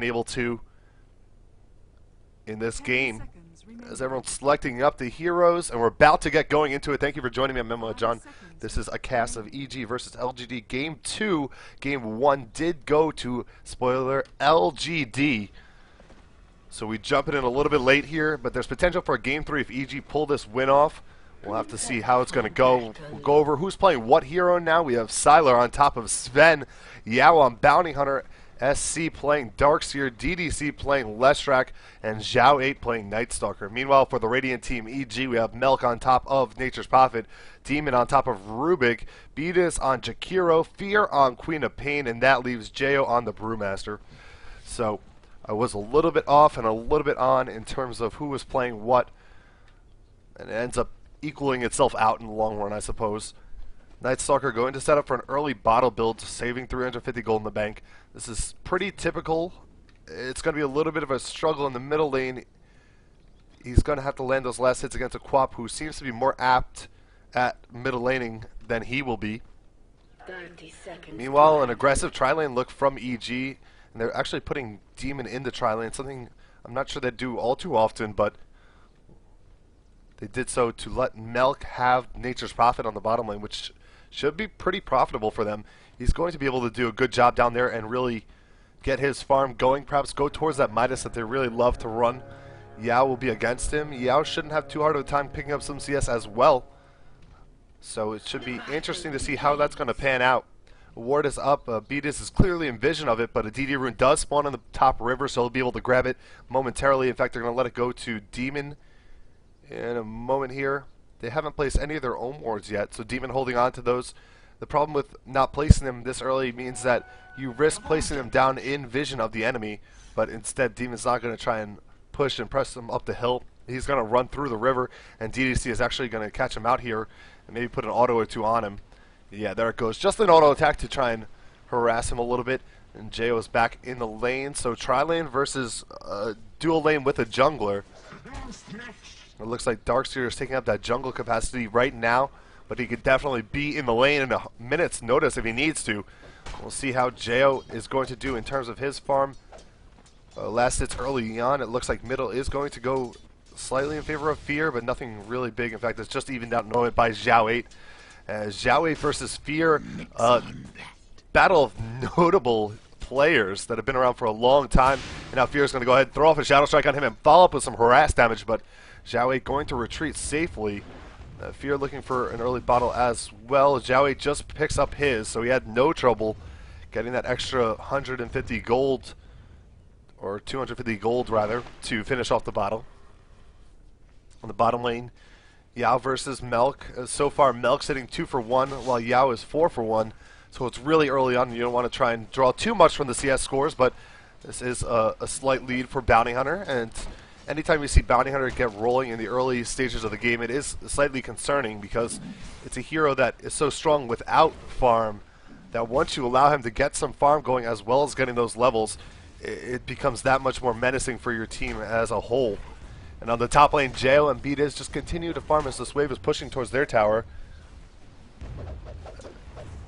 been able to in this game. As everyone's selecting up the heroes, and we're about to get going into it. Thank you for joining me. I'm NYJohn. This is a cast of EG versus LGD. Game 2, Game 1 did go to, spoiler, LGD. So we jump in a little bit late here, but there's potential for a Game 3 if EG pull this win off. We'll have to see how it's going to go. We'll go over who's playing what hero now. We have Sylar on top of Sven, Yao on Bounty Hunter, SC playing Darkseer, DDC playing Leshrac, and Zhao 8 playing Night Stalker. Meanwhile, for the Radiant team EG, we have Melk on top of Nature's Prophet, Demon on top of Rubik, Beatus on Jakiro, Fear on Queen of Pain, and that leaves Jo on the Brewmaster. So I was a little bit off and a little bit on in terms of who was playing what, and it ends up equaling itself out in the long run, I suppose. Night Stalker going to set up for an early bottle build, saving 350 gold in the bank. This is pretty typical. It's going to be a little bit of a struggle in the middle lane. He's going to have to land those last hits against a Quap who seems to be more apt at middle laning than he will be. 30 seconds. Meanwhile, an aggressive tri-lane look from EG, and they're actually putting Demon in the tri-lane, something I'm not sure they do all too often, but they did so to let Melk have Nature's Prophet on the bottom lane, which should be pretty profitable for them. He's going to be able to do a good job down there and really get his farm going, perhaps go towards that Midas that they really love to run. Yao will be against him. Yao shouldn't have too hard of a time picking up some CS as well. So it should be interesting to see how that's going to pan out. Ward is up. Beatus is clearly in vision of it, but a DD rune does spawn on the top river, so he'll be able to grab it momentarily. In fact, they're going to let it go to Demon in a moment here. They haven't placed any of their own wards yet, so Demon holding on to those. The problem with not placing them this early means that you risk placing them down in vision of the enemy, but instead Demon's not going to try and push and press them up the hill. He's going to run through the river, and DDC is actually going to catch him out here and maybe put an auto or two on him. Yeah, there it goes. Just an auto attack to try and harass him a little bit, and Jo is back in the lane. So tri-lane versus dual lane with a jungler. It looks like Darkseer is taking up that jungle capacity right now, but he could definitely be in the lane in a minute's notice if he needs to. We'll see how Jo is going to do in terms of his farm. Last hits early on. It looks like middle is going to go slightly in favor of Fear, but nothing really big. In fact, it's just evened out in by Zhao 8. Zhao 8 versus Fear, battle of notable players that have been around for a long time. And now Fear is going to go ahead and throw off a Shadow Strike on him and follow up with some harass damage, but Zhao 8 going to retreat safely. Fear looking for an early bottle as well. Zhao 8 just picks up his, so he had no trouble getting that extra 150 gold, or 250 gold rather, to finish off the bottle. On the bottom lane, Yao versus Melk. So far, Melk's hitting 2 for 1, while Yao is 4 for 1. So it's really early on, and you don't want to try and draw too much from the CS scores, but this is a slight lead for Bounty Hunter, and anytime you see Bounty Hunter get rolling in the early stages of the game, it is slightly concerning because it's a hero that is so strong without farm that once you allow him to get some farm going as well as getting those levels, it becomes that much more menacing for your team as a whole. And on the top lane, Jo and Beatus just continue to farm as this wave is pushing towards their tower.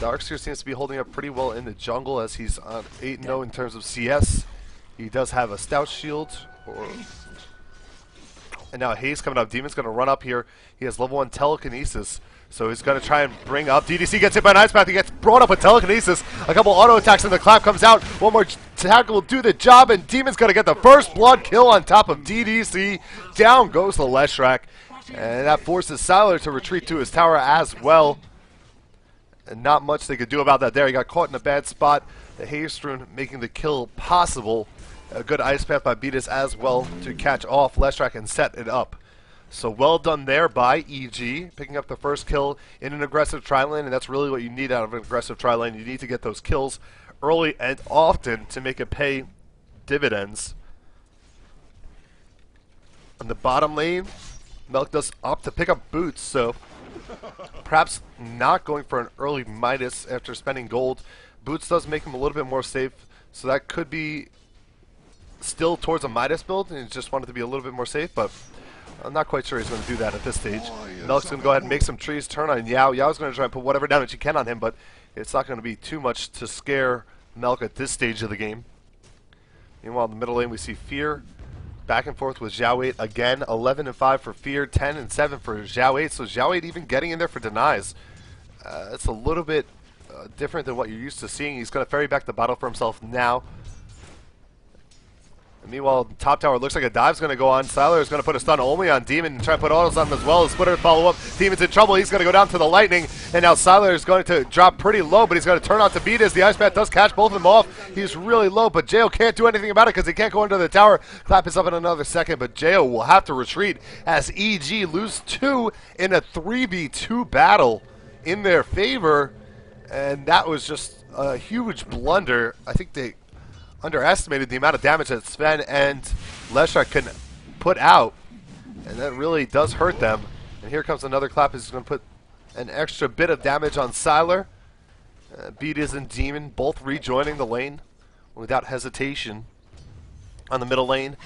Darkseer seems to be holding up pretty well in the jungle as he's on 8-0 in terms of CS. He does have a stout shield, and now Haze coming up. Demon's going to run up here. He has level 1 telekinesis, so he's going to try and bring up. DDC gets hit by an ice path. He gets brought up with telekinesis. A couple auto attacks, and the clap comes out. One more tackle will do the job, and Demon's going to get the first blood kill on top of DDC. Down goes the Leshrac, and that forces Sylar to retreat to his tower as well. And not much they could do about that there. He got caught in a bad spot. The Haze rune making the kill possible. A good ice path by Beatus as well to catch off Leshrac and set it up. So well done there by EG, picking up the first kill in an aggressive tri-lane, and that's really what you need out of an aggressive tri-lane. You need to get those kills early and often to make it pay dividends. On the bottom lane, Melk does opt to pick up boots, so perhaps not going for an early Midas after spending gold. Boots does make him a little bit more safe, so that could be still towards a Midas build, and he just wanted to be a little bit more safe, but I'm not quite sure he's going to do that at this stage. Melk's going to go ahead and make some trees, turn on Yao. Yao's going to try and put whatever damage he can on him, but it's not going to be too much to scare Melk at this stage of the game. Meanwhile, in the middle lane, we see Fear back and forth with Xiao 8 again. 11 and 5 for Fear, 10 and 7 for Xiao 8. So Xiao 8 even getting in there for denies. It's a little bit different than what you're used to seeing. He's going to ferry back the battle for himself now. And meanwhile, top tower looks like a dive's going to go on. Siler is going to put a stun only on Demon and try to put autos on him as well. Splitter follow up. Demon's in trouble. He's going to go down to the lightning. And now Siler is going to drop pretty low, but he's going to turn out to beat as the Ice Path does catch both of them off. He's really low, but Jo can't do anything about it because he can't go into the tower. Clap is up in another second, but Jo will have to retreat as EG lose 2 in a 3v2 battle in their favor. And that was just a huge blunder. I think they underestimated the amount of damage that Sven and Leshak can put out, and that really does hurt them. And here comes another clap. He's going to put an extra bit of damage on Siler. Beat and Demon both rejoining the lane without hesitation on the middle lane.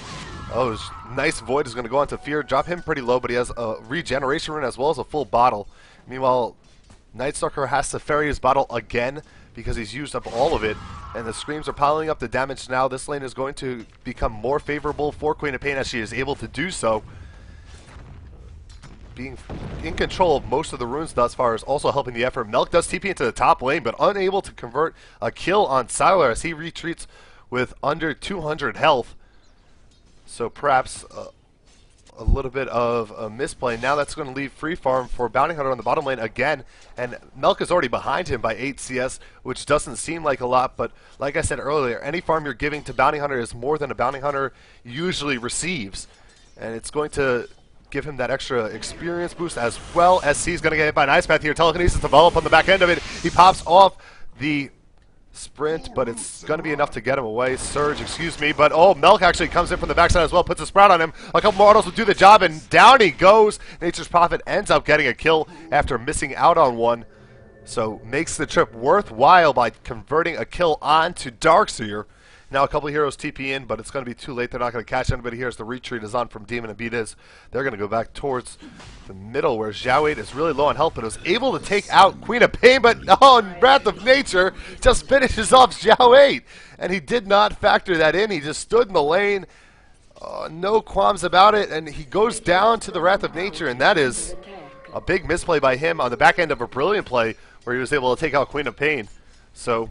Oh, nice Void is going to go on to Fear. Drop him pretty low, but he has a regeneration rune as well as a full bottle. Meanwhile, Nightstalker has to ferry his bottle again because he's used up all of it, and the Screams are piling up the damage now. This lane is going to become more favorable for Queen of Pain as she is able to do so. Being in control of most of the runes thus far is also helping the effort. Melk does TP into the top lane, but unable to convert a kill on Siler as he retreats with under 200 health. So perhaps a little bit of a misplay. Now that's going to leave free farm for Bounty Hunter on the bottom lane again, and Melk is already behind him by 8 CS, which doesn't seem like a lot, but like I said earlier, any farm you're giving to Bounty Hunter is more than a Bounty Hunter usually receives, and it's going to give him that extra experience boost, as well as he's going to get hit by an Ice Path here. Telekinesis develop on the back end of it. He pops off the sprint, but it's going to be enough to get him away. Surge, excuse me, but oh, Melk actually comes in from the backside as well, puts a sprout on him. A couple more autos will do the job, and down he goes. Nature's Prophet ends up getting a kill after missing out on one, so makes the trip worthwhile by converting a kill onto Darkseer. Now a couple of heroes TP in, but it's going to be too late. They're not going to catch anybody here as the retreat is on from Demon and Beat. They're going to go back towards the middle where Xiao 8 is really low on health, but was able to take out Queen of Pain, but oh, Wrath of Nature just finishes off Xiao 8. And he did not factor that in. He just stood in the lane, no qualms about it, and he goes down to the Wrath of Nature, and that is a big misplay by him on the back end of a brilliant play where he was able to take out Queen of Pain. So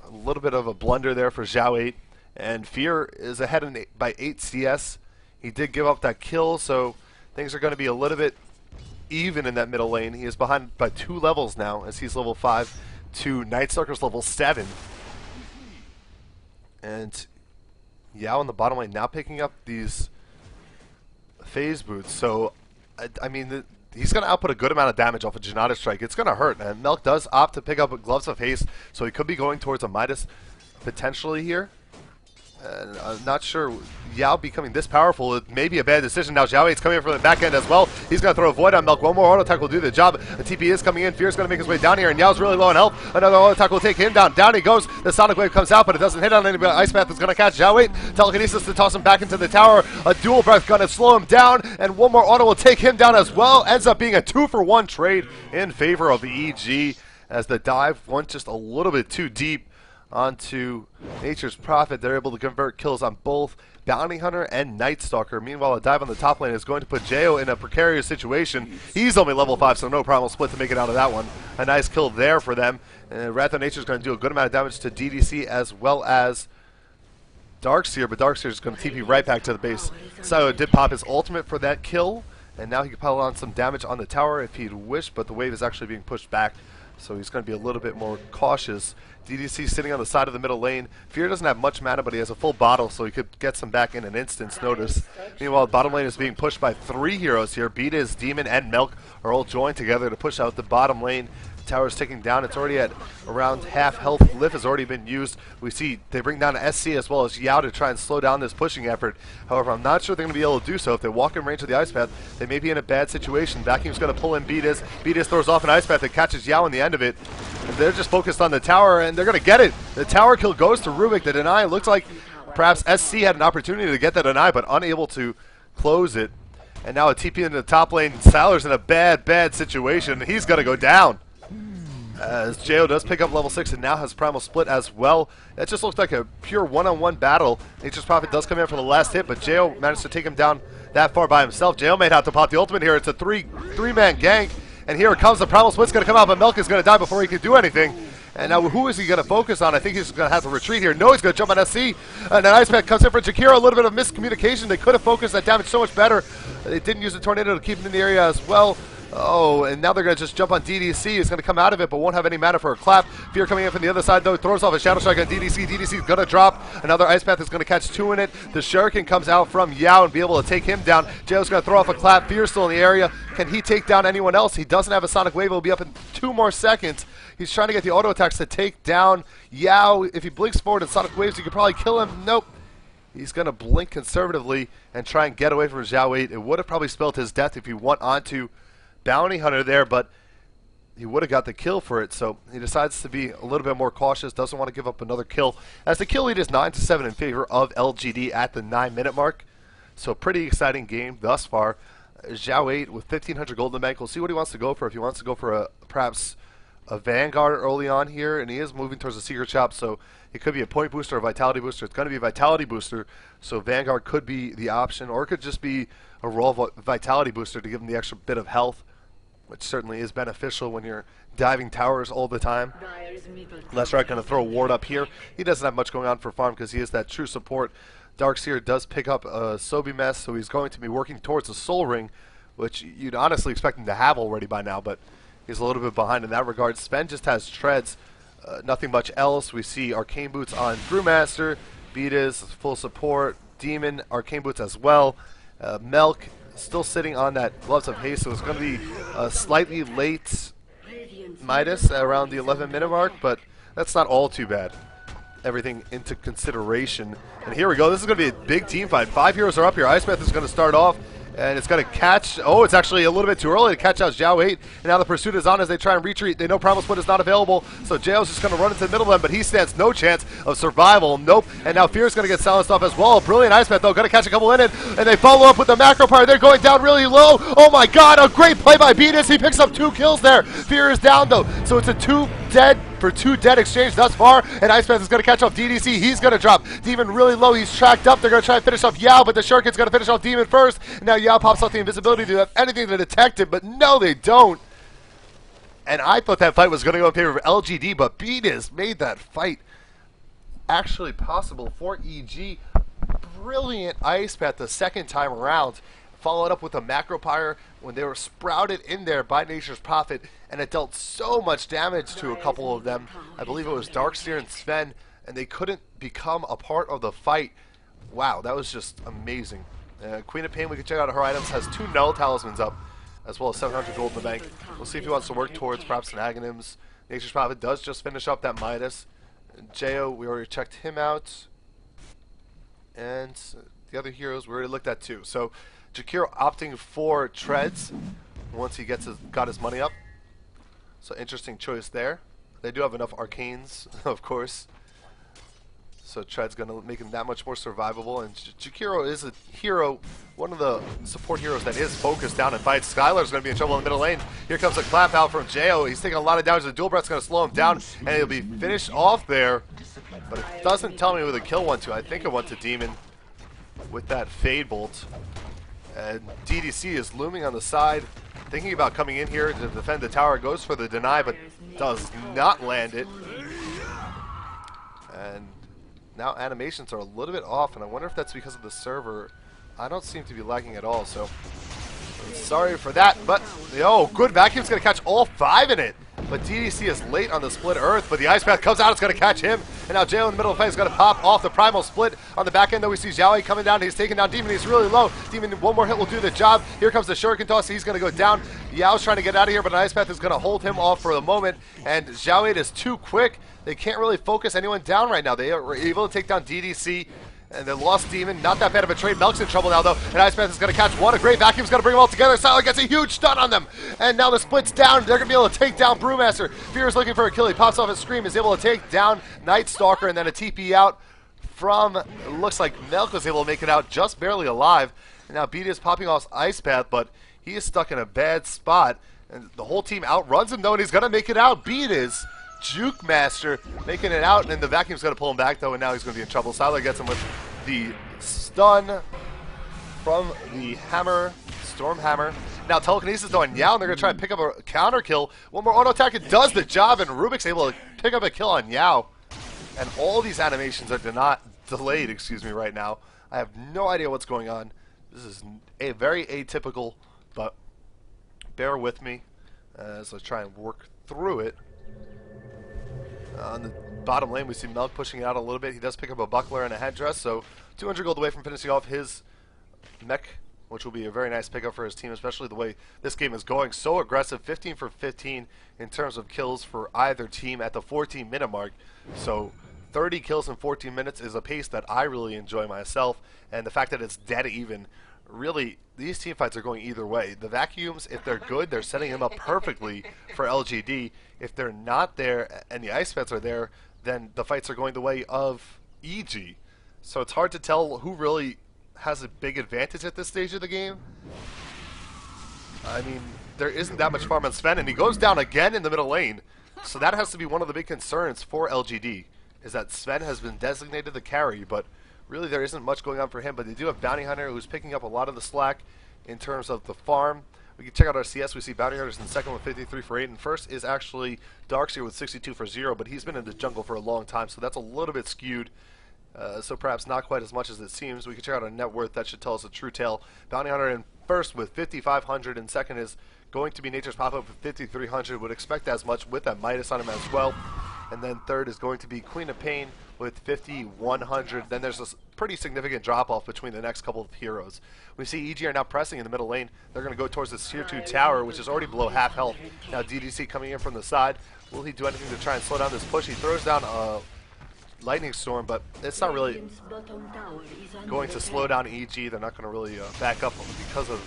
a little bit of a blunder there for Xiao 8, and Fear is ahead by 8 CS. He did give up that kill, so things are going to be a little bit even in that middle lane. He is behind by 2 levels now as he's level 5 to Nightstalker's level 7. And Yao in the bottom lane now picking up these phase boots, so I mean he's going to output a good amount of damage off a Janata Strike. It's going to hurt, and Melk does opt to pick up Gloves of Haste, so he could be going towards a Midas potentially here. And I'm not sure Yao becoming this powerful. It may be a bad decision. Now Xiao 8's coming in from the back end as well. He's going to throw a Void on Melk. One more auto attack will do the job. The TP is coming in. Fear's going to make his way down here, and Yao's really low on health. Another auto attack will take him down. Down he goes. The Sonic Wave comes out, but it doesn't hit on anybody. Ice Path is going to catch Xiao 8. Telekinesis to toss him back into the tower. A Dual Breath going to slow him down, and one more auto will take him down as well. Ends up being a 2-for-1 trade in favor of the EG as the dive went just a little bit too deep onto Nature's Prophet. They're able to convert kills on both Bounty Hunter and Nightstalker. Meanwhile, a dive on the top lane is going to put Jo in a precarious situation. He's only level 5, so no problem. Split to make it out of that one. A nice kill there for them. And Wrath of Nature is going to do a good amount of damage to DDC as well as Darkseer, but Darkseer is going to TP right back to the base. So did pop his ultimate for that kill, and now he can pile on some damage on the tower if he'd wish, but the wave is actually being pushed back, so he's going to be a little bit more cautious. DDC sitting on the side of the middle lane. Fear doesn't have much mana, but he has a full bottle, so he could get some back in an instant's notice. Meanwhile, the bottom lane is being pushed by 3 heroes here. Beat, Demon, and Melk are all joined together to push out the bottom lane. Tower's ticking down. It's already at around half health. Lift has already been used. We see they bring down SC as well as Yao to try and slow down this pushing effort. However, I'm not sure they're going to be able to do so. If they walk in range of the Ice Path, they may be in a bad situation. Vacuum's going to pull in Beatus. Beatus throws off an Ice Path that catches Yao in the end of it. And they're just focused on the tower, and they're going to get it. The tower kill goes to Rubik. The deny looks like perhaps SC had an opportunity to get that deny, but unable to close it. And now a TP into the top lane. Sailor's in a bad situation. He's going to go down. As Jo does pick up level 6 and now has Primal Split as well. It just looks like a pure one-on-one battle. Nature's Prophet does come in for the last hit, but Jo managed to take him down that far by himself. Jo may have to pop the ultimate here. It's a three-man gank, and here it comes. The Primal Split's going to come out, but Milk is going to die before he can do anything. And now who is he going to focus on? I think he's going to have to retreat here. No, he's going to jump on SC. And then Iceman comes in for Jakiro. A little bit of miscommunication. They could have focused that damage so much better. They didn't use the Tornado to keep him in the area as well. Oh, and now they're going to just jump on DDC. He's going to come out of it, but won't have any mana for a clap. Fear coming in from the other side, though. Throws off a Shadow Strike on DDC. DDC is going to drop. Another Ice Path is going to catch 2 in it. The Shuriken comes out from Yao and be able to take him down. Jo's going to throw off a clap. Fear still in the area. Can he take down anyone else? He doesn't have a Sonic Wave. He'll be up in 2 more seconds. He's trying to get the auto attacks to take down Yao. If he blinks forward and Sonic Waves, he could probably kill him. Nope. He's going to blink conservatively and try and get away from Zhao 8. It would have probably spelled his death if he went onto Bounty Hunter there, but he would have got the kill for it, so he decides to be a little bit more cautious, doesn't want to give up another kill, as the kill lead is 9-7 in favor of LGD at the 9-minute mark. So pretty exciting game thus far. Zhao 8 with 1,500 gold in the bank. We'll see what he wants to go for. If he wants to go for perhaps a Vanguard early on here, and he is moving towards the Secret Shop, so it could be a point booster or a Vitality booster. It's going to be a Vitality booster, so Vanguard could be the option, or it could just be a raw Vitality booster to give him the extra bit of health, which certainly is beneficial when you're diving towers all the time. Leshrac going to throw a ward up here. He doesn't have much going on for farm because he is that true support. Darkseer does pick up a Sobi Mess, so he's going to be working towards a Soul Ring, which you'd honestly expect him to have already by now, but he's a little bit behind in that regard. Sven just has treads, nothing much else. We see Arcane Boots on Brewmaster, Beatus, full support, Demon, Arcane Boots as well. Melk still sitting on that Gloves of Haste, so it's going to be a slightly late Midas around the 11-minute mark, but that's not all too bad. Everything into consideration. And here we go. This is going to be a big team fight. 5 heroes are up here. Ice Path is going to start off, and it's going to catch. Oh, it's actually a little bit too early to catch out Zhao 8. And now the pursuit is on as they try and retreat. They know Primal Split is not available, so Zhao's just going to run into the middle of them, but he stands no chance of survival. Nope. And now Fear's going to get silenced off as well. Brilliant Ice Path, though. Going to catch a couple in it, and they follow up with the Macro Pyre. They're going down really low. Oh my god, a great play by Beatus. He picks up 2 kills there. Fear is down, though, so it's a 2 dead exchange thus far, and Ice Path is going to catch off DDC. He's going to drop Demon really low. He's tracked up. They're going to try and finish off Yao, but the Shuriken's going to finish off Demon first. And now Yao pops off the invisibility to have anything to detect it, but no, they don't. And I thought that fight was going to go in favor of LGD, but Beatus made that fight actually possible for EG. Brilliant Ice Path the second time around, followed up with a Macro Pyre when they were sprouted in there by Nature's Prophet, and it dealt so much damage to a couple of them. I believe it was Darkseer and Sven, and they couldn't become a part of the fight. Wow, that was just amazing. Queen of Pain, we can check out her items, has 2 Null Talismans up, as well as 700 gold in the bank. We'll see if he wants to work towards perhaps an Aghanims. Nature's Prophet does just finish up that Midas. Jo, we already checked him out. And the other heroes we already looked at too. So Jakiro opting for Treads once he got his money up. So interesting choice there. They do have enough Arcanes, of course. So Tread's going to make him that much more survivable. And Jakiro is a hero, one of the support heroes that is focused down and fights. Skylar's going to be in trouble in the middle lane. Here comes a clap out from Jo. He's taking a lot of damage. The dual breath's going to slow him down, and he'll be finished off there. But it doesn't tell me who the kill went to. I think it went to Demon with that Fade Bolt. And DDC is looming on the side, thinking about coming in here to defend the tower. Goes for the deny, but does not land it. And now animations are a little bit off, and I wonder if that's because of the server. I don't seem to be lagging at all, so sorry for that. But, oh, good vacuum's going to catch all 5 in it. But DDC is late on the split earth, but the Ice Path comes out, it's going to catch him. And now Jalen in the middle of the fight is going to pop off the Primal Split. On the back end, though, we see Zhao coming down. He's taking down Demon. He's really low. Demon, one more hit will do the job. Here comes the Shuriken Toss. He's going to go down. Yao's trying to get out of here, but an Ice Path is going to hold him off for the moment. And Zhao is too quick. They can't really focus anyone down right now. They are able to take down DDC. And they lost Demon. Not that bad of a trade. Melk's in trouble now, though. And Ice Path is going to catch one. A great vacuum's going to bring them all together. Silent gets a huge stun on them. And now the split's down. They're going to be able to take down Brewmaster. Fear is looking for a kill. He pops off his Scream. Is able to take down Night Stalker. And then a TP out from, looks like Melk was able to make it out just barely alive. And now Beat is popping off Ice Path, but he is stuck in a bad spot. And the whole team outruns him, though, and he's going to make it out. Beat is Juke Master making it out, and the Vacuum's going to pull him back, though, and now he's going to be in trouble. Siler gets him with the stun from the hammer, Storm Hammer. Now telekinesis though on Yao, and they're going to try and pick up a counter kill. One more auto attack, it does the job, and Rubik's able to pick up a kill on Yao. And all these animations are delayed, right now. I have no idea what's going on. This is a very atypical, but bear with me as I try and work through it. On the bottom lane, we see Melk pushing it out a little bit. He does pick up a buckler and a headdress, so 200 gold away from finishing off his mech, which will be a very nice pickup for his team, especially the way this game is going. So aggressive, 15 for 15 in terms of kills for either team at the 14-minute mark. So 30 kills in 14 minutes is a pace that I really enjoy myself, and the fact that it's dead even, really, these team fights are going either way. The Vacuums, if they're good, they're setting them up perfectly for LGD. If they're not there and the Ice Pets are there, then the fights are going the way of EG. So it's hard to tell who really has a big advantage at this stage of the game. I mean, there isn't that much farm on Sven, and he goes down again in the middle lane. So that has to be one of the big concerns for LGD, is that Sven has been designated the carry, but really there isn't much going on for him. But they do have Bounty Hunter, who's picking up a lot of the slack in terms of the farm. We can check out our CS. We see Bounty Hunter's in second with 53 for 8, and first is actually Darkseer with 62 for 0, but he's been in the jungle for a long time, so that's a little bit skewed. So perhaps not quite as much as it seems. We can check out our net worth. That should tell us a true tale. Bounty Hunter in first with 5,500, and second is going to be Nature's Pop-Up with 5,300. Would expect as much with that Midas on him as well. And then third is going to be Queen of Pain with 5,100. Then there's a pretty significant drop-off between the next couple of heroes. We see EG are now pressing in the middle lane. They're going to go towards the Tier 2 tower, which is already below half health. Now DDC coming in from the side. Will he do anything to try and slow down this push? He throws down a Lightning Storm, but it's not really going to slow down EG. They're not going to really back up because of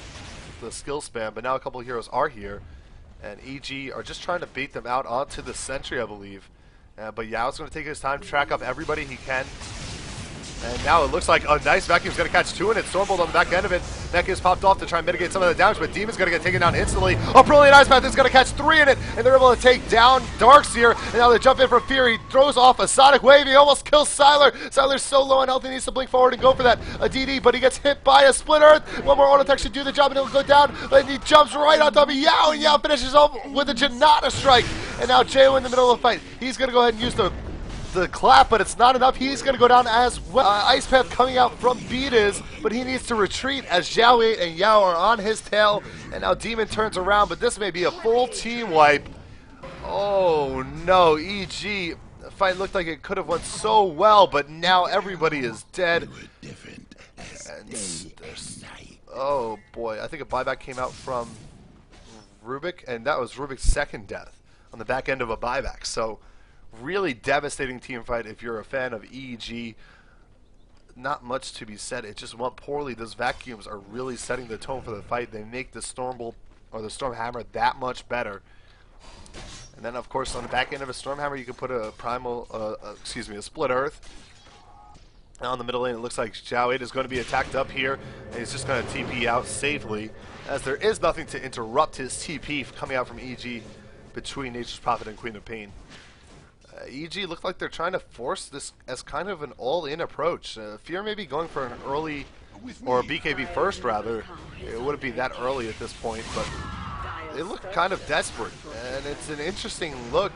the skill spam, but now a couple of heroes are here, and EG are just trying to bait them out onto the Sentry, I believe. But Yao's going to take his time to track up everybody he can. And now it looks like a nice Vacuum's going to catch two in it. Stormbolt on the back end of it. Mech is popped off to try and mitigate some of the damage, but Demon's going to get taken down instantly. A brilliant Ice Path is going to catch three in it, and they're able to take down Darkseer. And now they jump in for fear. He throws off a Sonic Wave. He almost kills Siler. Siler's so low on health, he needs to blink forward and go for that DD, but he gets hit by a Split Earth. One more auto attack should do the job, and he'll go down. And he jumps right on top of Yao, and Yao finishes off with a Janata Strike. And now J-1 in the middle of the fight. He's going to go ahead and use the clap, but it's not enough. He's going to go down as well. Ice Path coming out from Beaters, but he needs to retreat as Xiao 8 and Yao are on his tail. And now Demon turns around, but this may be a full team wipe. Oh no, EG. The fight looked like it could have went so well, but now everybody is dead. And oh boy, I think a buyback came out from Rubik, and that was Rubik's second death on the back end of a buyback. So really devastating team fight if you're a fan of EG. Not much to be said. It just went poorly. Those Vacuums are really setting the tone for the fight. They make the Stormbolt or the Storm Hammer that much better. And then of course on the back end of a Storm Hammer you can put a a Split Earth. Now in the middle lane it looks like Xiao 8 is going to be attacked up here, and he's just going to TP out safely, as there is nothing to interrupt his TP coming out from EG between Nature's Prophet and Queen of Pain. EG looked like they're trying to force this as kind of an all-in approach. Fear may be going for an early, or a BKB first rather. It wouldn't be that early at this point, but they look kind of desperate, and it's an interesting look.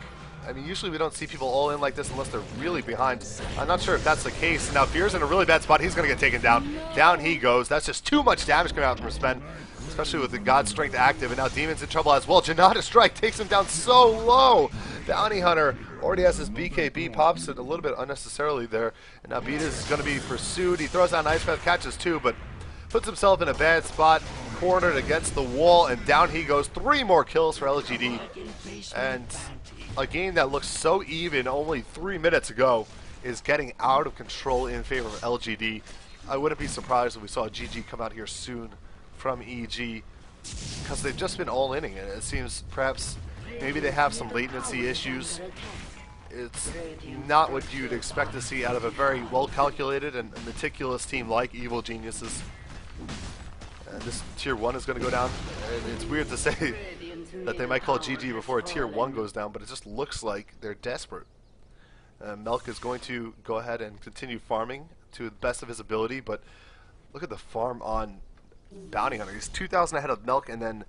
I mean, usually we don't see people all in like this unless they're really behind. I'm not sure if that's the case. Now Fear's in a really bad spot. He's going to get taken down. Down he goes. That's just too much damage coming out from Sven, especially with the God Strength active, and now Demon's in trouble as well. Janata Strike takes him down so low. Bounty Hunter already has his BKB, pops it a little bit unnecessarily there, and now Beatus is going to be pursued. He throws down Ice Path, catches two, but puts himself in a bad spot, cornered against the wall, and down he goes. 3 more kills for LGD, and a game that looks so even only 3 minutes ago is getting out of control in favor of LGD. I wouldn't be surprised if we saw a GG come out here soon from EG, because they've just been all-inning, and it seems perhaps maybe they have some latency issues. It's not what you'd expect to see out of a very well-calculated and meticulous team like Evil Geniuses. And this Tier 1 is going to go down, and it's weird to say that they might call GG before a tier 1 goes down, but it just looks like they're desperate. Melk is going to go ahead and continue farming to the best of his ability, but look at the farm on Bounty Hunter. He's 2,000 ahead of Melk and then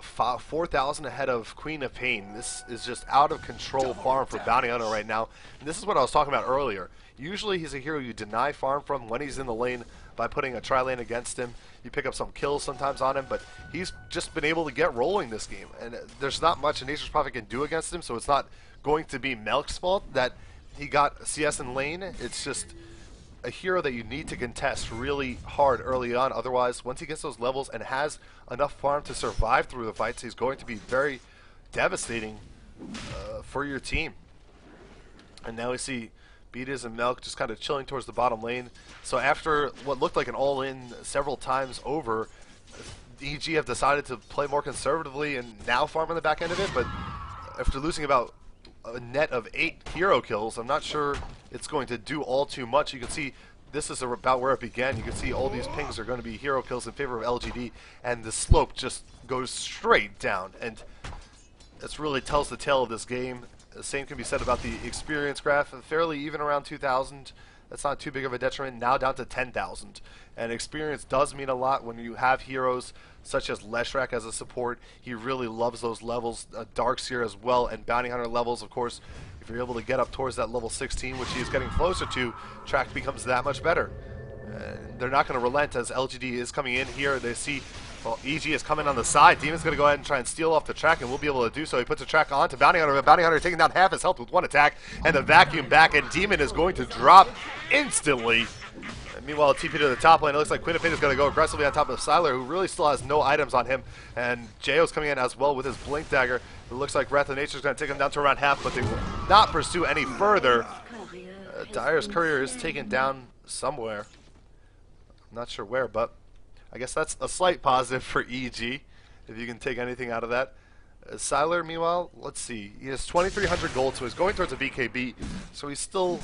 4,000 ahead of Queen of Pain. This is just out of control farm for Bounty Hunter right now. And this is what I was talking about earlier. Usually he's a hero you deny farm from when he's in the lane by putting a tri-lane against him. You pick up some kills sometimes on him, but he's just been able to get rolling this game. And there's not much a Nature's Prophet can do against him, so it's not going to be Melk's fault that he got CS in lane. It's just a hero that you need to contest really hard early on. Otherwise, once he gets those levels and has enough farm to survive through the fights, he's going to be very devastating for your team. And now we see Beatus and Melk just kind of chilling towards the bottom lane. So after what looked like an all-in several times over, EG have decided to play more conservatively and now farm on the back end of it. But after losing about a net of 8 hero kills, I'm not sure it's going to do all too much. You can see this is about where it began. You can see all these pings are going to be hero kills in favor of LGD, and the slope just goes straight down, and this really tells the tale of this game. The same can be said about the experience graph, fairly even around 2,000. That's not too big of a detriment. Now down to 10,000, and experience does mean a lot when you have heroes such as Leshrac as a support. He really loves those levels. Darkseer as well, and Bounty Hunter levels, of course. If you're able to get up towards that level 16, which he is getting closer to, track becomes that much better. They're not going to relent as LGD is coming in here. They see, well, EG is coming on the side. Demon's going to go ahead and try and steal off the track, and we'll be able to do so. He puts a track onto Bounty Hunter. Bounty Hunter taking down half his health with one attack, and the vacuum back, and Demon is going to drop instantly. And meanwhile, TP to the top lane. It looks like Queen of Fate is going to go aggressively on top of Siler, who really still has no items on him. And Jayo's coming in as well with his Blink Dagger. It looks like Wrath of Nature is going to take him down to around half, but they will not pursue any further. Dyer's Courier is taken down somewhere. I'm not sure where, but I guess that's a slight positive for EG, if you can take anything out of that. Siler, meanwhile, let's see. He has 2,300 gold, so he's going towards a BKB. So he's still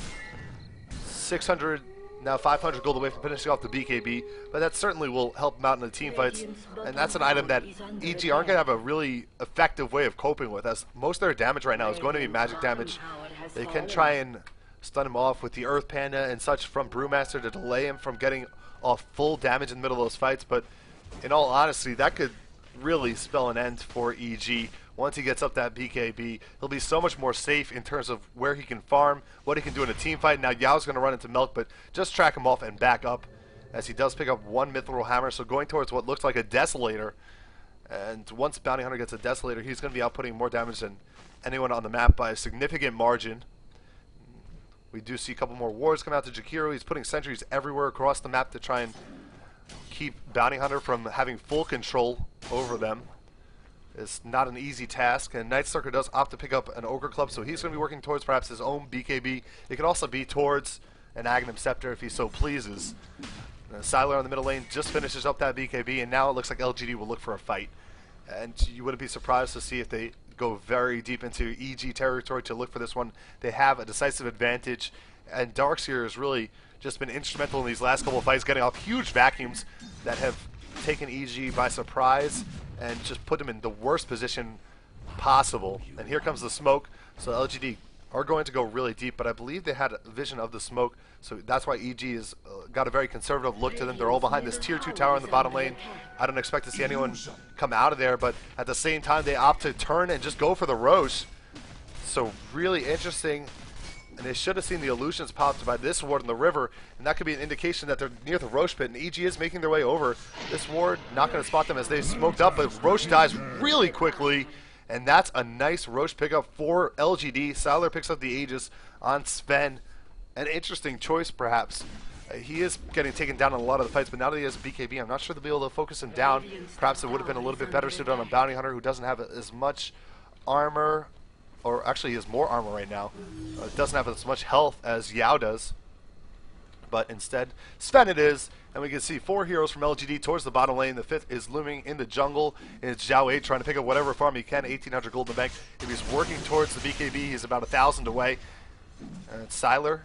600, now 500 gold away from finishing off the BKB. But that certainly will help him out in the team fights. And that's an item that EG aren't going to have a really effective way of coping with, as most of their damage right now is going to be magic damage. They can try and stun him off with the Earth Panda and such from Brewmaster to delay him from getting off full damage in the middle of those fights, but in all honesty, that could really spell an end for EG. Once he gets up that BKB, he'll be so much more safe in terms of where he can farm, what he can do in a team fight. Now Yao's going to run into Melk, but just track him off and back up, as he does pick up one Mithril Hammer, so going towards what looks like a Desolator. And once Bounty Hunter gets a Desolator, he's going to be outputting more damage than anyone on the map by a significant margin. We do see a couple more wards come out to Jakiro. He's putting sentries everywhere across the map to try and keep Bounty Hunter from having full control over them. It's not an easy task, and Night Stalker does opt to pick up an Ogre Club, so he's going to be working towards perhaps his own BKB. It could also be towards an Aghanim Scepter if he so pleases. Siler on the middle lane just finishes up that BKB, and now it looks like LGD will look for a fight. And you wouldn't be surprised to see if they go very deep into EG territory to look for this one. They have a decisive advantage, and Darkseer has really just been instrumental in these last couple of fights, getting off huge vacuums that have taken EG by surprise and just put them in the worst position possible. And here comes the smoke, so LGD are going to go really deep, but I believe they had a vision of the smoke, so that's why EG has got a very conservative look to them. They're all behind this tier 2 tower in the bottom lane. I don't expect to see anyone come out of there, but at the same time they opt to turn and just go for the Roche. So really interesting, and they should have seen the illusions popped by this ward in the river, and that could be an indication that they're near the Roche pit, and EG is making their way over. This ward not going to spot them as they smoked up, but Roche dies really quickly. And that's a nice Roche pickup for LGD. Siler picks up the Aegis on Sven. An interesting choice, perhaps. He is getting taken down in a lot of the fights, but now that he has a BKB, I'm not sure they'll be able to focus him down. Perhaps it would have been a little bit better suited on a Bounty Hunter who doesn't have as much armor, or actually he has more armor right now. Doesn't have as much health as Yao does. But instead, Sven it is, and we can see 4 heroes from LGD towards the bottom lane. The 5th is looming in the jungle. It's Zhao 8 trying to pick up whatever farm he can, 1,800 gold in the bank. If he's working towards the BKB, he's about 1,000 away. And Siler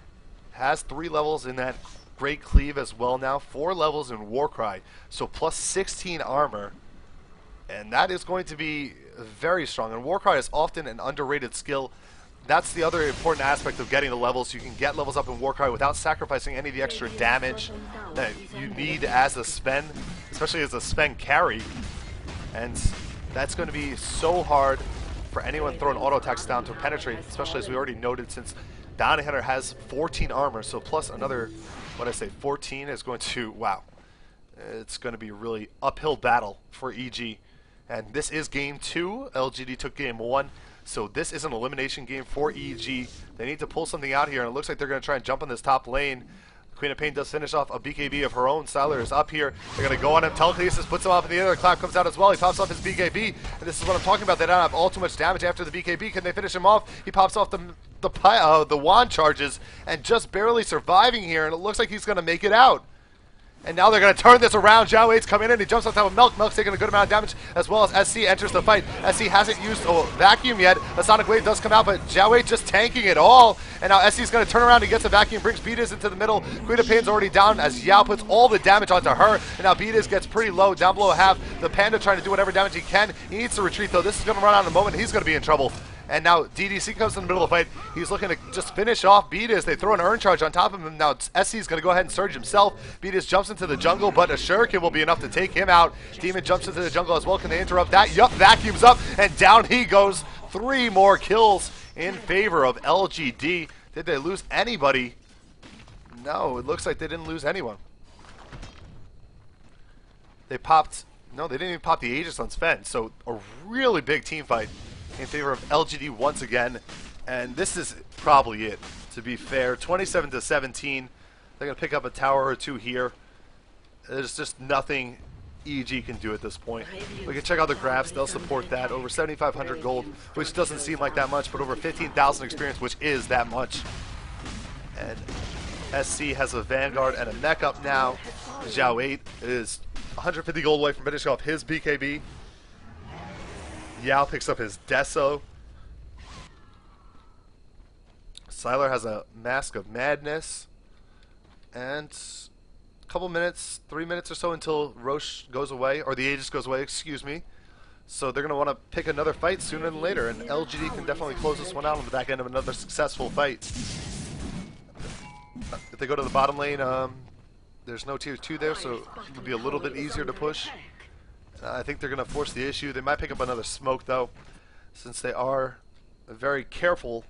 has 3 levels in that Great Cleave as well now, 4 levels in Warcry, so plus 16 armor. And that is going to be very strong. And Warcry is often an underrated skill. That's the other important aspect of getting the levels. You can get levels up in Warcry without sacrificing any of the extra damage that you need as a Sven, especially as a Sven carry. And that's going to be so hard for anyone throwing auto attacks down to penetrate, especially as we already noted, since Bounty Hunter has 14 armor, so plus another, what did I say, 14 is going to, wow. It's going to be a really uphill battle for EG. And this is game 2. LGD took game 1. So this is an elimination game for EG. They need to pull something out here, and it looks like they're going to try and jump on this top lane. Queen of Pain does finish off a BKB of her own. Sylar is up here. They're going to go on him. Telekinesis puts him off in the other. Clap comes out as well. He pops off his BKB. And this is what I'm talking about. They don't have all too much damage after the BKB. Can they finish him off? He pops off the wand charges and just barely surviving here. And it looks like he's going to make it out. And now they're going to turn this around. Zhao Eight's coming in. He jumps on top of Milk. Milk's taking a good amount of damage, as well as SC enters the fight. SC hasn't used a vacuum yet. A Sonic Wave does come out, but Zhao Eight just tanking it all. And now SC's going to turn around and gets a vacuum, brings Beatus into the middle. Queen of Pain's already down as Yao puts all the damage onto her. And now Beatus gets pretty low, down below half. The Panda trying to do whatever damage he can. He needs to retreat, though. This is going to run out in a moment. He's going to be in trouble. And now DDC comes in the middle of the fight. He's looking to just finish off Beatus. They throw an Urn Charge on top of him. Now SC's going to go ahead and surge himself. Beatus jumps into the jungle, but a Shuriken will be enough to take him out. Demon jumps into the jungle as well. Can they interrupt that? Yup, vacuums up, and down he goes. 3 more kills in favor of LGD. Did they lose anybody? No, it looks like they didn't lose anyone. They popped... No, they didn't even pop the Aegis on Sven. So a really big team fight in favor of LGD once again, and this is probably it, to be fair. 27-17. They're going to pick up a tower or two here. There's just nothing EG can do at this point. We can check out the graphs. They'll support that. Over 7,500 gold, which doesn't seem like that much, but over 15,000 experience, which is that much. And SC has a Vanguard and a mech up now. Zhao 8 is 150 gold away from finishing off his BKB. Yao picks up his Deso. Sylar has a Mask of Madness. And a couple minutes, 3 minutes or so until Roche goes away, or the Aegis goes away, excuse me. So they're going to want to pick another fight sooner than later, and LGD can definitely close this one out on the back end of another successful fight. If they go to the bottom lane, there's no tier 2 there, so it'll be a little bit easier to push. I think they're going to force the issue. They might pick up another smoke, though, since they are a very careful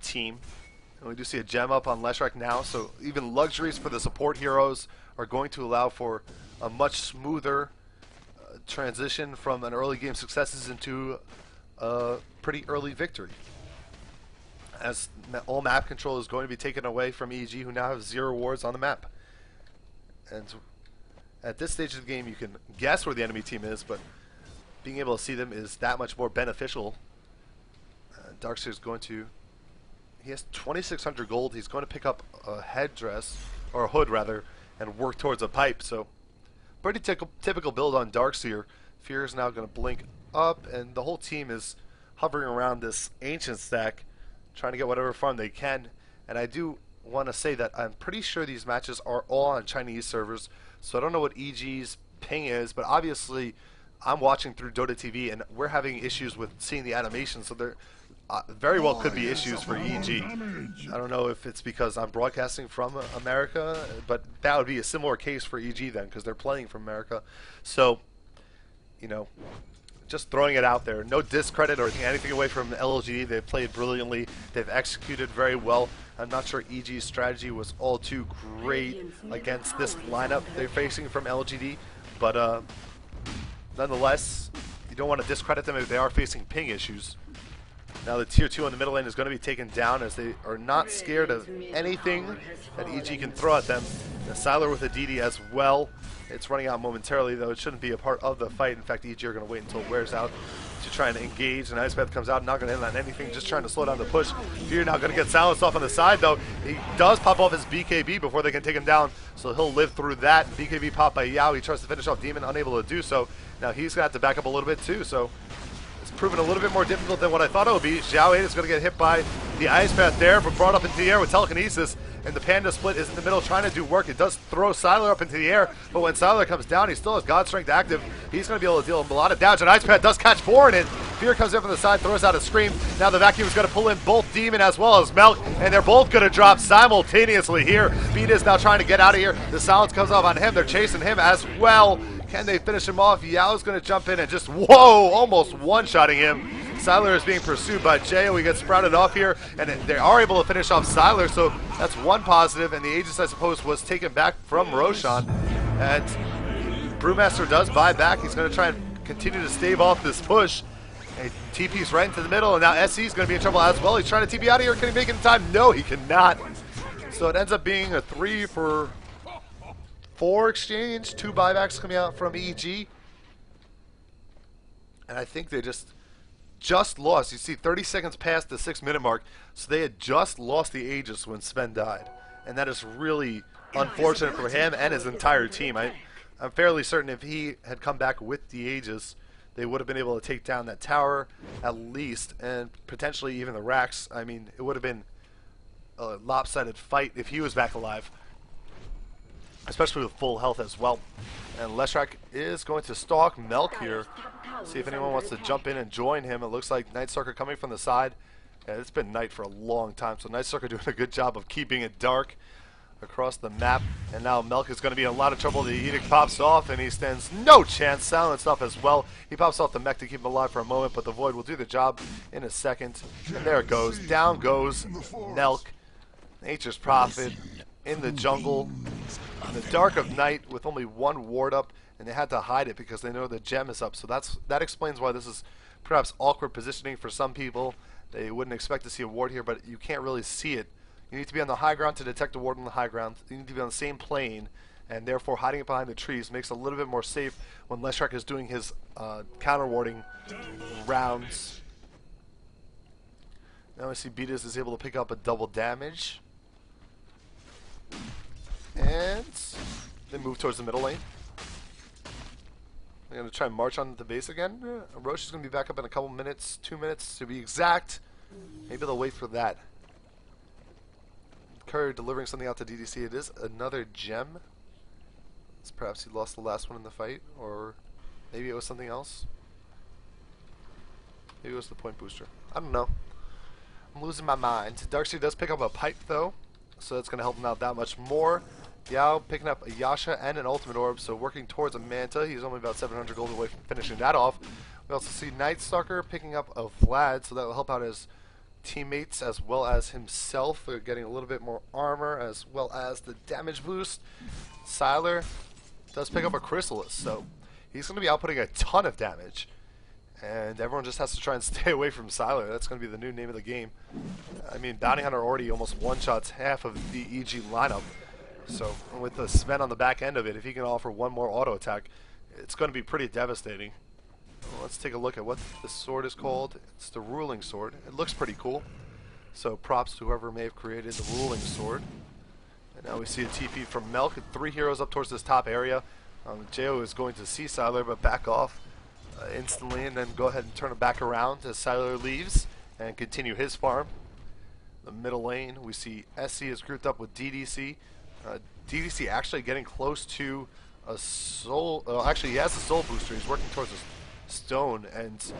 team. And we do see a gem up on Leshrac now, so even luxuries for the support heroes are going to allow for a much smoother transition from an early game successes into a pretty early victory. As all map control is going to be taken away from EG, who now have 0 wards on the map. And at this stage of the game, you can guess where the enemy team is, but being able to see them is that much more beneficial. Darkseer's going to... He has 2,600 gold. He's going to pick up a headdress, or a hood rather, and work towards a pipe. So, pretty typical build on Darkseer. Fear is now going to blink up, and the whole team is hovering around this ancient stack, trying to get whatever farm they can. And I do want to say that I'm pretty sure these matches are all on Chinese servers. So I don't know what EG's ping is, but obviously I'm watching through Dota TV, and we're having issues with seeing the animation, so there very well could be issues for EG. I don't know if it's because I'm broadcasting from America, but that would be a similar case for EG then, because they're playing from America. So, you know, just throwing it out there. No discredit or anything away from LGD. They've played brilliantly. They've executed very well. I'm not sure EG's strategy was all too great against this lineup they're facing from LGD, but nonetheless, you don't want to discredit them if they are facing ping issues. Now the tier 2 on the middle lane is going to be taken down, as they are not scared of anything that EG can throw at them. The Sylar with a DD as well. It's running out momentarily, though. It shouldn't be a part of the fight. In fact, EG are going to wait until it wears out to try and engage. And Ice Path comes out, not going to hit on anything, just trying to slow down the push. Fear now going to get silenced off on the side, though. He does pop off his BKB before they can take him down, so he'll live through that. BKB pop by Yao. He tries to finish off Demon, unable to do so. Now he's going to have to back up a little bit, too, so it's proven a little bit more difficult than what I thought it would be. Zhao 8 is going to get hit by the Ice Path there, but brought up into the air with telekinesis. and the Panda split is in the middle trying to do work. It does throw Siler up into the air, but when Siler comes down, he still has God Strength active. He's going to be able to deal a lot of damage, and Ice Pad does catch Foreign in. Fear comes in from the side, throws out a scream. Now the Vacuum is going to pull in both Demon as well as Melk, and they're both going to drop simultaneously here. Beat is now trying to get out of here. The silence comes off on him. They're chasing him as well. Can they finish him off? Yao's going to jump in and just, whoa, almost one-shotting him. Siler is being pursued by J.O. He gets sprouted off here, and they are able to finish off Siler, so that's one positive, and the Aegis, I suppose, was taken back from Roshan. And Brewmaster does buy back. He's going to try and continue to stave off this push. And TP's right into the middle, and now SE is going to be in trouble as well. He's trying to TP out of here. Can he make it in time? No, he cannot. So it ends up being a 3-for-4 exchange. 2 buybacks coming out from EG. And I think they just lost. You see 30 seconds past the 6-minute mark, so they had just lost the Aegis when Sven died. And that is really unfortunate for him and his entire team. I'm fairly certain if he had come back with the Aegis, they would have been able to take down that tower at least, and potentially even the racks. I mean, it would have been a lopsided fight if he was back alive, especially with full health as well. And Leshrac is going to stalk Melk here, see if anyone wants to jump in and join him. It looks like Night Stalker coming from the side. Yeah, it's been night for a long time, so Night Stalker doing a good job of keeping it dark across the map. And now Melk is going to be in a lot of trouble. The Edict pops off, and he stands no chance. Silenced off as well. He pops off the mech to keep him alive for a moment, but the Void will do the job in a second. And there it goes. Down goes Melk. Nature's Prophet in the jungle in the dark of night with only 1 ward up, and they had to hide it because they know the gem is up. So that explains why this is perhaps awkward positioning for some people. They wouldn't expect to see a ward here, but you can't really see it. You need to be on the high ground to detect a ward on the high ground. You need to be on the same plane, and therefore hiding it behind the trees makes it a little bit more safe when Leshrac is doing his counter warding rounds. Now I see Beatus is able to pick up a double damage. And they move towards the middle lane. They're going to try and march on the base again. Roche is going to be back up in a couple minutes, 2 minutes to be exact. Maybe they'll wait for that. Courier delivering something out to DDC. It is another gem. It's perhaps he lost the last one in the fight, or maybe it was something else. Maybe it was the point booster. I don't know. I'm losing my mind. Darkseid does pick up a pipe though, so that's going to help him out that much more. Yao picking up a Yasha and an Ultimate Orb, so working towards a Manta. He's only about 700 gold away from finishing that off. We also see Night Stalker picking up a Vlad, so that will help out his teammates as well as himself. They're getting a little bit more armor as well as the damage boost. Siler does pick up a Chrysalis, so he's going to be outputting a ton of damage. And everyone just has to try and stay away from Siler. That's going to be the new name of the game. I mean, Bounty Hunter already almost one-shots half of the EG lineup. So with the Sven on the back end of it, if he can offer one more auto attack, it's going to be pretty devastating. Well, let's take a look at what this sword is called. It's the Ruling Sword. It looks pretty cool. So props to whoever may have created the Ruling Sword. And now we see a TP from Melk. 3 heroes up towards this top area. Jo is going to see Siler, but back off instantly, and then go ahead and turn it back around as Siler leaves and continue his farm. The middle lane, we see SC is grouped up with DDC. DDC actually getting close to a soul. Actually, he has a soul booster. He's working towards a stone, and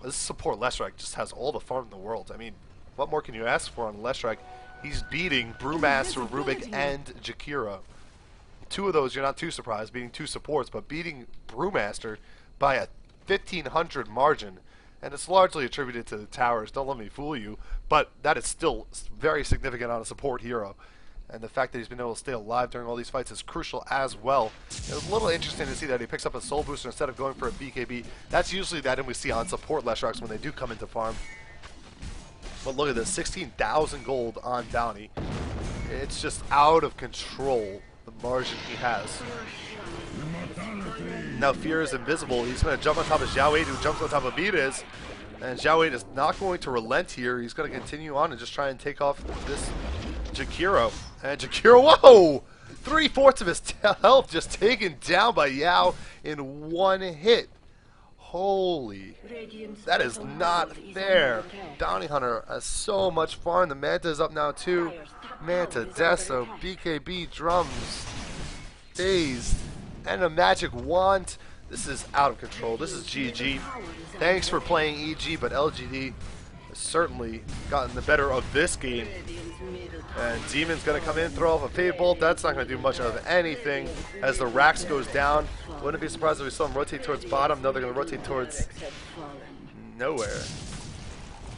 this support Leshrac just has all the farm in the world. I mean, what more can you ask for on Leshrac? He's beating Brewmaster, Rubik, and Jakira. 2 of those, you're not too surprised, beating 2 supports, but beating Brewmaster by a 1,500 margin. And it's largely attributed to the towers, don't let me fool you, but that is still very significant on a support hero. And the fact that he's been able to stay alive during all these fights is crucial as well. It was a little interesting to see that he picks up a soul booster instead of going for a BKB. That's usually that, and we see on support Leshracs when they do come into farm. But look at this, 16,000 gold on Bounty. It's just out of control, the margin he has. Now Fear is invisible. He's going to jump on top of Xiao 8, who jumps on top of Beatus. And Xiao 8 is not going to relent here. He's going to continue on and just try and take off this Jakiro. And Jakiro, whoa! 3/4 of his health just taken down by Yao in 1 hit. Holy, that is not fair. Bounty Hunter has so much fun. The Manta is up now too. Manta, Deso, BKB, Drums, Dazed, and a Magic Wand. This is out of control. This is GG. Thanks for playing EG, but LGD has certainly gotten the better of this game. And Demon's going to come in, throw off a Fade Bolt. That's not going to do much of anything as the Rax goes down. Wouldn't be surprised if we saw them rotate towards bottom. No, they're going to rotate towards nowhere.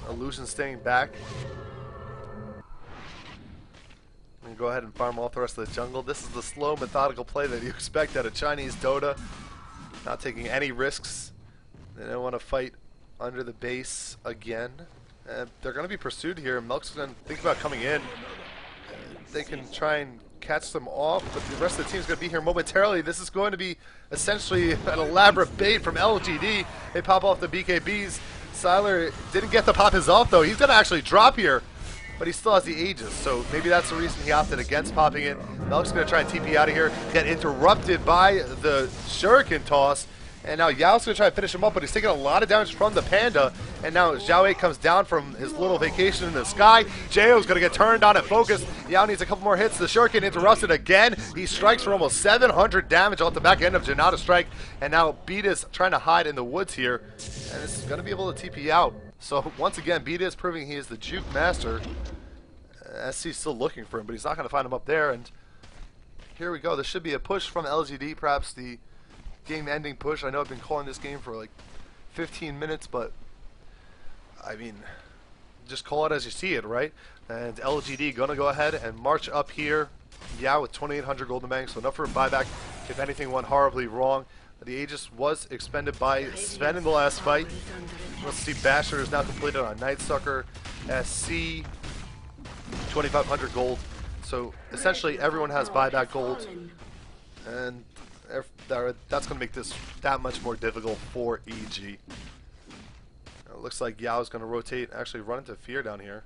Illusion staying back. And go ahead and farm off the rest of the jungle. This is the slow, methodical play that you expect out of Chinese Dota. Not taking any risks. They don't want to fight under the base again. They're going to be pursued here. Melk's going to think about coming in. They can try and catch them off, but the rest of the team's going to be here momentarily. This is going to be essentially an elaborate bait from LGD. They pop off the BKBs. Siler didn't get the pop his off though. He's going to actually drop here, but he still has the Aegis, so maybe that's the reason he opted against popping it. Melk's going to try and TP out of here, get interrupted by the Shuriken toss. And now Yao's going to try to finish him up, but he's taking a lot of damage from the Panda. And now Xiao 8 comes down from his little vacation in the sky. Jao's going to get turned on and focused. Yao needs a couple more hits. The Shuriken interrupts it again. He strikes for almost 700 damage off the back end of Janata's strike. And now Beat is trying to hide in the woods here. And is going to be able to TP out. So once again, Beat is proving he is the juke master. SC's still looking for him, but he's not going to find him up there. And here we go. There should be a push from LGD, perhaps the game-ending push. I know I've been calling this game for like 15 minutes, but I mean, just call it as you see it, right? And LGD gonna go ahead and march up here. Yeah, with 2,800 golden bank, so enough for a buyback if anything went horribly wrong. The Aegis was expended by Sven in the last fight. Let's see, Basher is now completed on Nightsucker. SC, 2,500 gold. So essentially everyone has buyback gold. And that's going to make this that much more difficult for EG. It looks like Yao's going to rotate, actually run into Fear down here.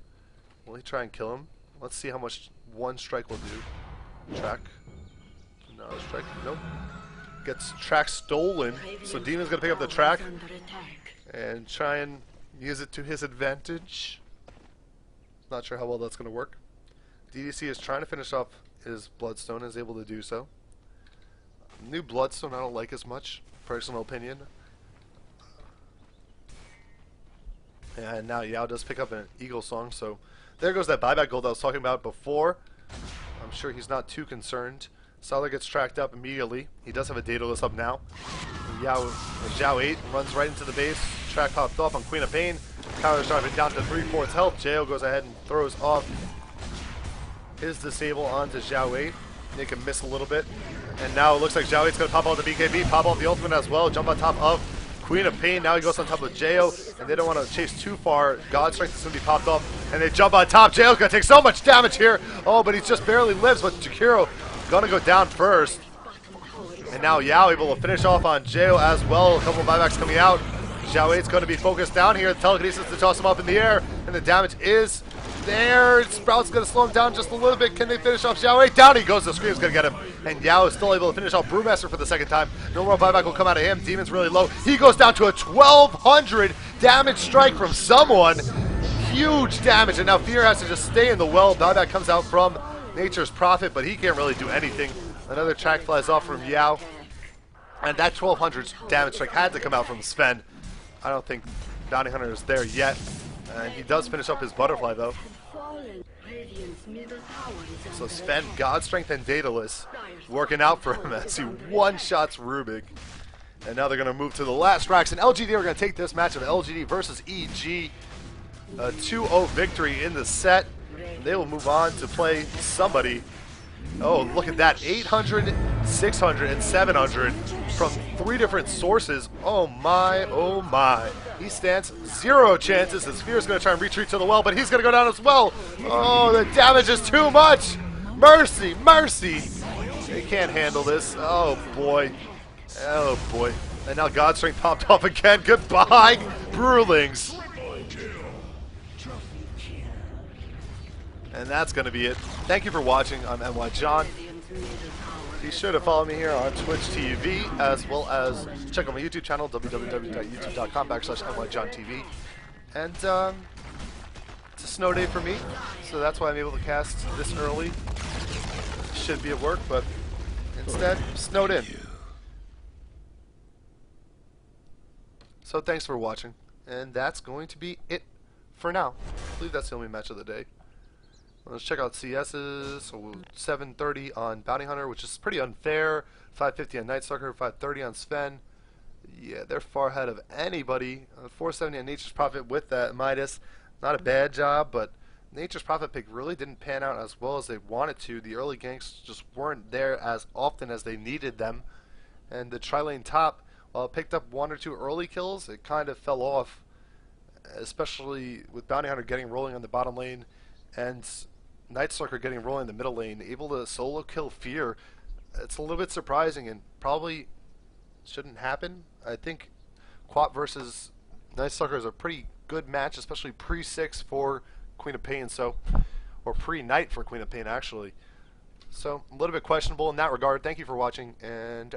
Will he try and kill him? Let's see how much one strike will do. Track. No, strike. Nope. Gets track stolen. So Demon's going to pick up the track and try and use it to his advantage. Not sure how well that's going to work. DDC is trying to finish off his Bloodstone, is able to do so. New Bloodstone I don't like as much, personal opinion. And now Yao does pick up an Eagle Song, so there goes that buyback gold I was talking about before. I'm sure he's not too concerned. Siler gets tracked up immediately. He does have a Daedalus up now. Xiao 8 runs right into the base. Track popped off on Queen of Pain. Tower's driving down to 3/4 health. Jo goes ahead and throws off his disable onto Xiao 8. Make him miss a little bit. And now it looks like Xiao 8's going to pop out the BKB, pop off the ultimate as well, jump on top of Queen of Pain. Now he goes on top of Jo, and they don't want to chase too far. God Strength is going to be popped off, and they jump on top. Jo's going to take so much damage here. Oh, but he just barely lives, but Jakiro going to go down first. And now Yao able to finish off on Jo as well. A couple of buybacks coming out. Xiao 8's going to be focused down here. The telekinesis to toss him up in the air, and the damage is there. Sprout's going to slow him down just a little bit. Can they finish off Xiao 8? Down he goes. The Scream's going to get him. And Yao is still able to finish off Brewmaster for the second time. No more buyback will come out of him. Demon's really low. He goes down to a 1,200 damage strike from someone. Huge damage. And now Fear has to just stay in the well. Buyback comes out from Nature's Prophet, but he can't really do anything. Another track flies off from Yao. And that 1,200 damage strike had to come out from Sven. I don't think Bounty Hunter is there yet. And he does finish up his butterfly though. So Sven, God Strength, and Daedalus working out for him as he one-shots Rubik. And now they're going to move to the last racks. And LGD are going to take this match of LGD versus EG. A 2-0 victory in the set. They will move on to play somebody. Oh, look at that. 800, 600, and 700 from 3 different sources. Oh my, oh my. He stands 0 chances. His Sphere's going to try and retreat to the well, but he's going to go down as well. Oh, the damage is too much. Mercy, mercy. They can't handle this. Oh, boy. Oh, boy. And now God Strength popped off again. Goodbye, Brewlings. And that's going to be it. Thank you for watching. I'm NYJohn. Be sure to follow me here on Twitch TV, as well as check out my YouTube channel, www.youtube.com/NYJohn And it's a snow day for me, so that's why I'm able to cast this early. Should be at work, but instead, snowed in. So thanks for watching, and that's going to be it for now. I believe that's the only match of the day. Let's check out CS's. So 730 on Bounty Hunter, which is pretty unfair. 550 on Night Stalker, 530 on Sven. Yeah, they're far ahead of anybody. 470 on Nature's Prophet with that Midas. Not a bad job, but Nature's Prophet pick really didn't pan out as well as they wanted to. The early ganks just weren't there as often as they needed them. And the tri-lane top, while it picked up 1 or 2 early kills, it kind of fell off, especially with Bounty Hunter getting rolling on the bottom lane and Night Stalker getting rolling in the middle lane, able to solo kill Fear. It's a little bit surprising and probably shouldn't happen. I think Quap versus Night Stalker is a pretty good match, especially pre-6 for Queen of Pain, or pre-Night for Queen of Pain, actually. So, a little bit questionable in that regard. Thank you for watching, and